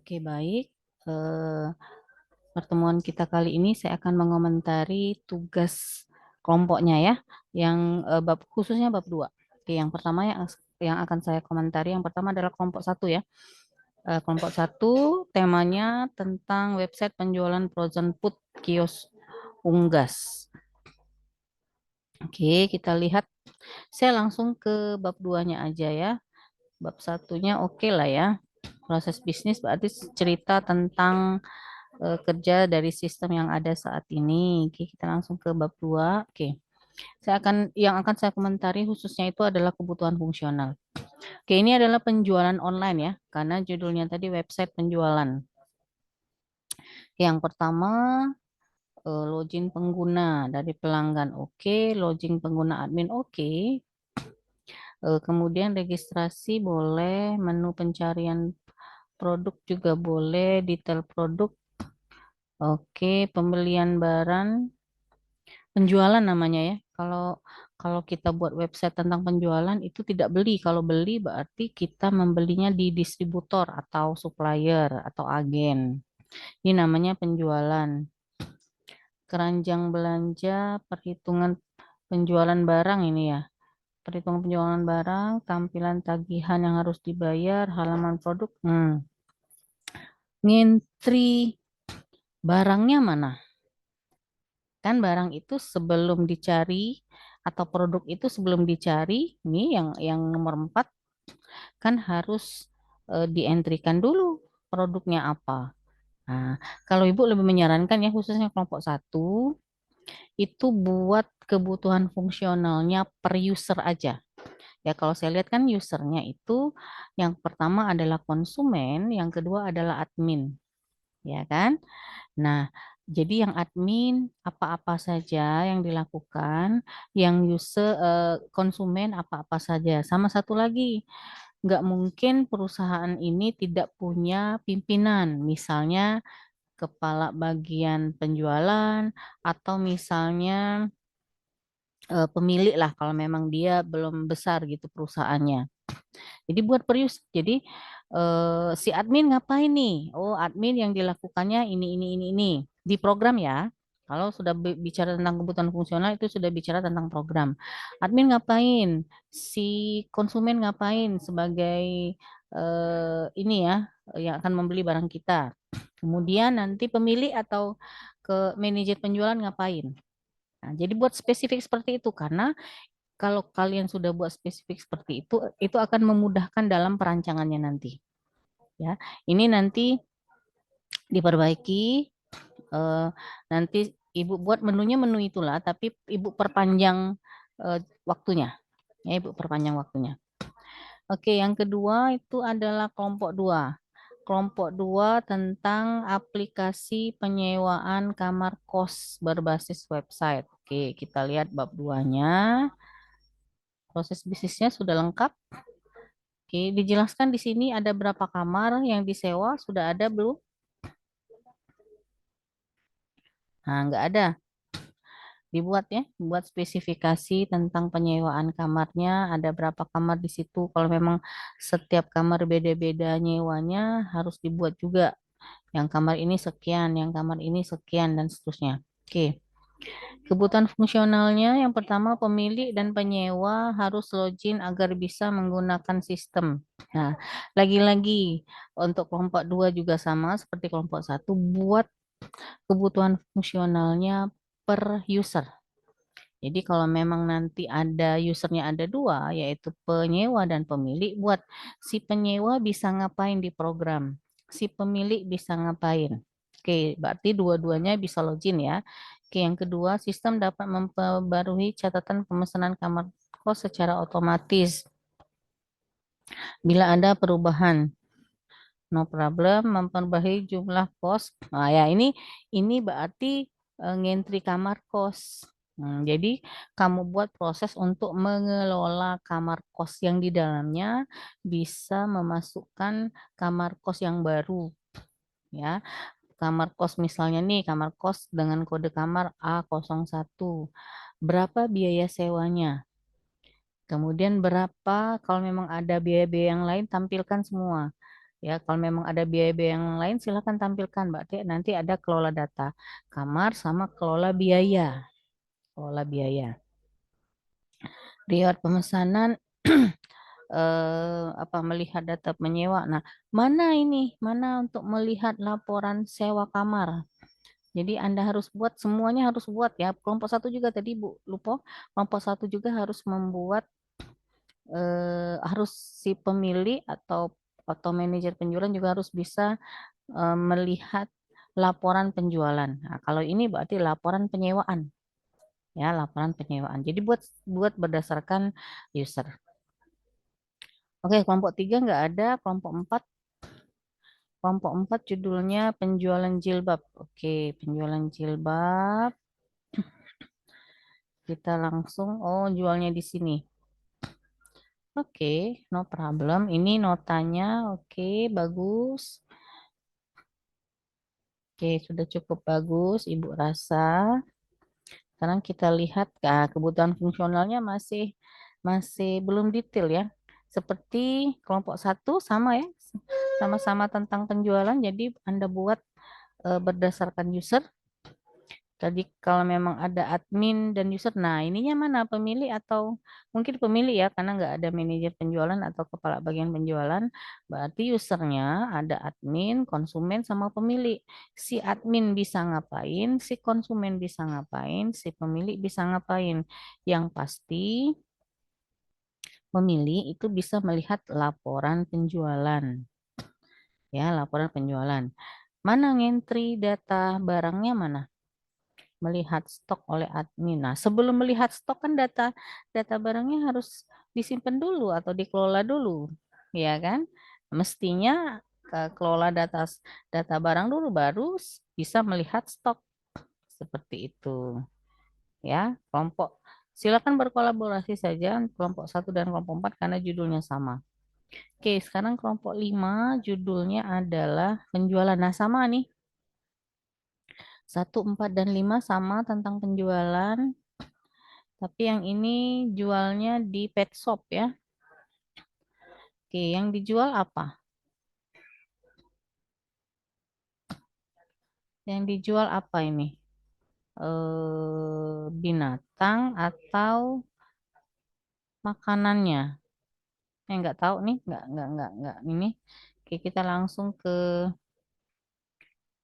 Oke, baik. Eh, Pertemuan kita kali ini saya akan mengomentari tugas kelompoknya ya, yang bab khususnya bab 2. Oke, yang pertama yang akan saya komentari yang pertama adalah kelompok satu ya. Kelompok satu temanya tentang website penjualan frozen food kios unggas. Oke, kita lihat. Saya langsung ke bab 2-nya aja ya. Bab satunya oke lah ya. Proses bisnis berarti cerita tentang kerja dari sistem yang ada saat ini. Oke, kita langsung ke bab 2. Oke. Yang akan saya komentari khususnya itu adalah kebutuhan fungsional. Oke, ini adalah penjualan online ya, karena judulnya tadi website penjualan. Yang pertama, login pengguna dari pelanggan. Oke, login pengguna admin. Oke. Kemudian registrasi boleh, menu pencarian produk juga boleh, detail produk. Oke, pembelian barang. Penjualan namanya ya. Kalau kalau kita buat website tentang penjualan itu tidak beli. Kalau beli berarti kita membelinya di distributor atau supplier atau agen. Ini namanya penjualan. Keranjang belanja, perhitungan penjualan barang ini ya. Perhitungan penjualan barang, tampilan tagihan yang harus dibayar, halaman produk. Ngentri barangnya mana? Kan barang itu sebelum dicari atau produk itu sebelum dicari, ini yang nomor 4 kan harus dientrikan dulu produknya apa. Nah, kalau Ibu lebih menyarankan ya khususnya kelompok satu itu buat kebutuhan fungsionalnya per user aja. Ya kalau saya lihat kan usernya itu yang pertama adalah konsumen, yang kedua adalah admin, ya kan? Nah, jadi yang admin apa-apa saja yang dilakukan, yang konsumen apa-apa saja. Sama satu lagi, nggak mungkin perusahaan ini tidak punya pimpinan, misalnya kepala bagian penjualan atau misalnya pemilik lah kalau memang dia belum besar gitu perusahaannya. Jadi buat perius. Jadi si admin ngapain nih? Oh, admin yang dilakukannya ini di program ya. Kalau sudah bicara tentang kebutuhan fungsional itu sudah bicara tentang program. Admin ngapain? Si konsumen ngapain sebagai ini ya yang akan membeli barang kita. Kemudian nanti pemilik atau ke manajer penjualan ngapain? Nah, jadi buat spesifik seperti itu karena kalau kalian sudah buat spesifik seperti itu akan memudahkan dalam perancangannya nanti. Ya, ini nanti diperbaiki. eh, Nanti ibu buat menunya menu itulah, tapi ibu perpanjang eh, waktunya. Ya, ibu perpanjang waktunya. Oke, yang kedua itu adalah kelompok dua. Kelompok dua tentang aplikasi penyewaan kamar kos berbasis website. Oke, kita lihat bab 2-nya. Proses bisnisnya sudah lengkap. Oke, dijelaskan di sini ada berapa kamar yang disewa, sudah ada belum? Nah, nggak ada. Dibuat ya, buat spesifikasi tentang penyewaan kamarnya, ada berapa kamar di situ. Kalau memang setiap kamar beda-beda nyewanya, harus dibuat juga. Yang kamar ini sekian, yang kamar ini sekian, dan seterusnya. Oke. Kebutuhan fungsionalnya yang pertama pemilik dan penyewa harus login agar bisa menggunakan sistem. Nah, lagi-lagi untuk kelompok 2 juga sama seperti kelompok satu buat kebutuhan fungsionalnya per user. Jadi kalau memang nanti ada usernya ada dua, yaitu penyewa dan pemilik, buat si penyewa bisa ngapain di program, si pemilik bisa ngapain. Oke, berarti dua-duanya bisa login ya. Oke, yang kedua, sistem dapat memperbarui catatan pemesanan kamar kos secara otomatis bila ada perubahan. No problem, memperbaiki jumlah kos. Nah, ya ini berarti ngentri kamar kos. Jadi kamu buat proses untuk mengelola kamar kos yang di dalamnya bisa memasukkan kamar kos yang baru, ya. Kamar kos misalnya nih, kamar kos dengan kode kamar A01. Berapa biaya sewanya? Kemudian berapa kalau memang ada biaya-biaya yang lain tampilkan semua. Ya, kalau memang ada biaya-biaya yang lain silakan tampilkan, Mbak. Nanti ada kelola data kamar sama kelola biaya. Kelola biaya. Riwayat pemesanan apa melihat data menyewa. Nah, mana ini? Mana untuk melihat laporan sewa kamar? Jadi Anda harus buat semuanya harus buat ya. Kelompok satu juga tadi Bu lupa. Kelompok satu juga harus membuat harus si pemilik atau manajer penjualan juga harus bisa melihat laporan penjualan. Nah, kalau ini berarti laporan penyewaan ya, laporan penyewaan. Jadi buat buat berdasarkan user. Oke, kelompok tiga nggak ada, kelompok empat judulnya penjualan jilbab. Oke, penjualan jilbab. Kita langsung, oh jualnya di sini. Oke, no problem. Ini notanya, oke, bagus. Oke, sudah cukup bagus, Ibu rasa. Sekarang kita lihat kebutuhan fungsionalnya masih masih belum detail ya. Seperti kelompok satu sama ya, sama-sama tentang penjualan. Jadi Anda buat berdasarkan user. Tadi kalau memang ada admin dan user, nah ininya mana pemilik atau mungkin pemilik ya karena nggak ada manajer penjualan atau kepala bagian penjualan, berarti usernya ada admin, konsumen sama pemilik. Si admin bisa ngapain, si konsumen bisa ngapain, si pemilik bisa ngapain. Yang pasti pemilik itu bisa melihat laporan penjualan, ya laporan penjualan. Mana ngentri data barangnya mana? Melihat stok oleh admin. Nah, sebelum melihat stok kan data data barangnya harus disimpan dulu atau dikelola dulu, ya kan? Mestinya kelola data barang dulu baru bisa melihat stok seperti itu, ya. Kelompok silakan berkolaborasi saja kelompok satu dan kelompok 4 karena judulnya sama. Oke, sekarang kelompok 5 judulnya adalah penjualan. Nah, sama nih. Satu, 4, dan 5 sama tentang penjualan. Tapi yang ini jualnya di pet shop ya. Oke, yang dijual apa? Yang dijual apa ini? Binatang atau makanannya? Nggak tahu nih, nggak ini. Oke, kita langsung ke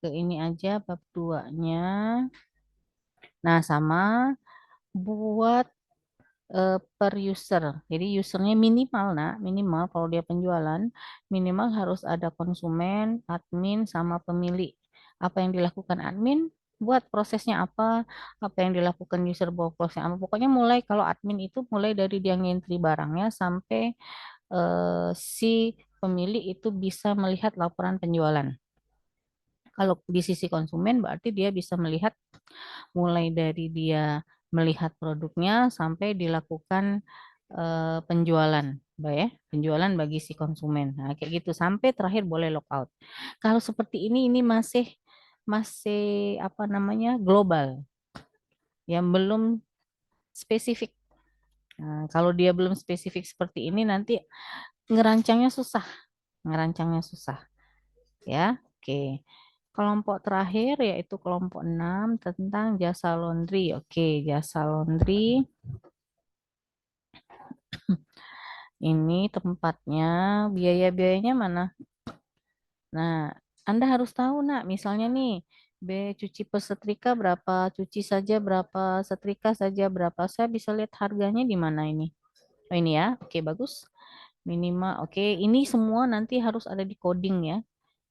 ini aja bab 2-nya. Nah, sama buat per user. Jadi usernya minimal, nah, minimal kalau dia penjualan, minimal harus ada konsumen, admin, sama pemilik. Apa yang dilakukan admin, buat prosesnya apa yang dilakukan user buat prosesnya apa. Pokoknya mulai kalau admin itu mulai dari dia ngentri barangnya sampai si pemilik itu bisa melihat laporan penjualan. Kalau di sisi konsumen berarti dia bisa melihat mulai dari dia melihat produknya sampai dilakukan penjualan, Mbak ya, penjualan bagi si konsumen. Nah, kayak gitu sampai terakhir boleh logout. Kalau seperti ini masih masih apa namanya global, yang belum spesifik. Nah, kalau dia belum spesifik seperti ini nanti ngerancangnya susah, ngerancangnya susah, ya. Oke. Kelompok terakhir yaitu kelompok 6 tentang jasa laundry. Oke, jasa laundry. Ini tempatnya, biaya-biayanya mana? Nah, Anda harus tahu, nak. Misalnya nih, cuci per setrika berapa, cuci saja berapa, setrika saja berapa. Saya bisa lihat harganya di mana ini. Oh, ini ya. Oke, bagus. Minimal. Oke, ini semua nanti harus ada di coding ya.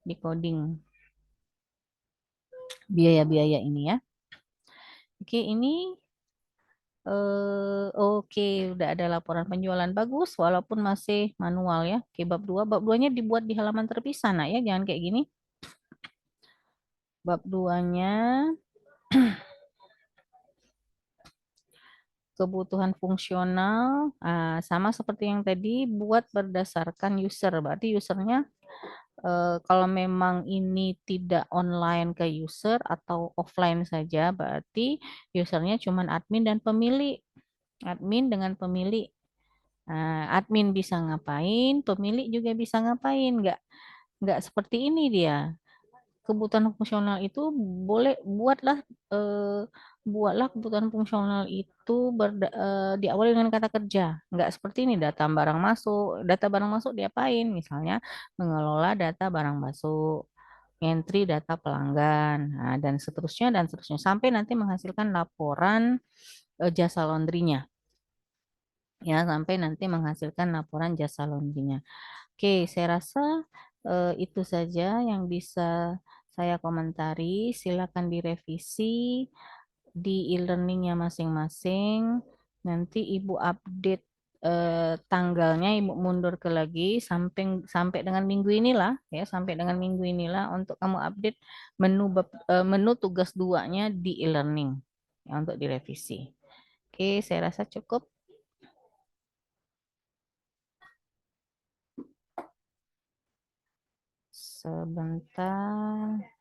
Di coding biaya-biaya ini ya. Oke, ini oke, udah ada laporan penjualan bagus walaupun masih manual ya. Oke, bab 2, bab 2-nya dibuat di halaman terpisah nah ya, jangan kayak gini. Bab 2-nya kebutuhan fungsional sama seperti yang tadi buat berdasarkan user. Berarti usernya kalau memang ini tidak online ke user atau offline saja, berarti usernya cuma admin dan pemilik. Admin dengan pemilik. Admin bisa ngapain, pemilik juga bisa ngapain, nggak nggak seperti ini dia. Kebutuhan fungsional itu boleh eh, buatlah kebutuhan fungsional itu diawali dengan kata kerja. Nggak seperti ini data barang masuk diapain? Misalnya mengelola data barang masuk, entry data pelanggan, nah, dan seterusnya sampai nanti menghasilkan laporan jasa laundrynya. Ya, sampai nanti menghasilkan laporan jasa laundrynya. Oke, saya rasa itu saja yang bisa saya komentari. Silakan direvisi di e-learningnya masing-masing. Nanti Ibu update tanggalnya, Ibu mundur ke lagi sampai sampai dengan minggu inilah ya, sampai dengan minggu inilah untuk kamu update menu tugas duanya di e-learning ya, untuk direvisi. Oke, saya rasa cukup. Sebentar.